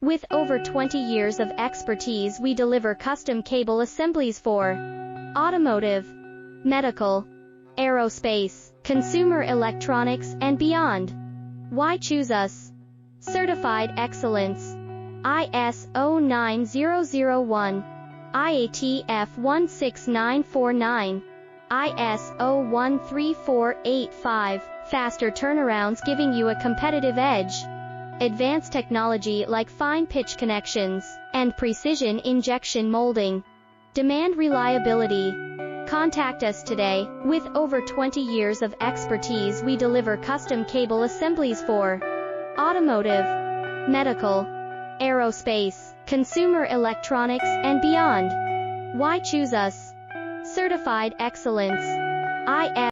With over 20 years of expertise, we deliver custom cable assemblies for automotive, medical, aerospace, consumer electronics, and beyond. Why choose us? Certified excellence. ISO 9001, IATF 16949, ISO 13485, faster turnarounds giving you a competitive edge. Advanced technology like fine pitch connections and precision injection molding. Demand reliability. Contact us today. With over 20 years of expertise, we deliver custom cable assemblies for automotive, medical, aerospace, consumer electronics, and beyond. Why choose us? Certified excellence.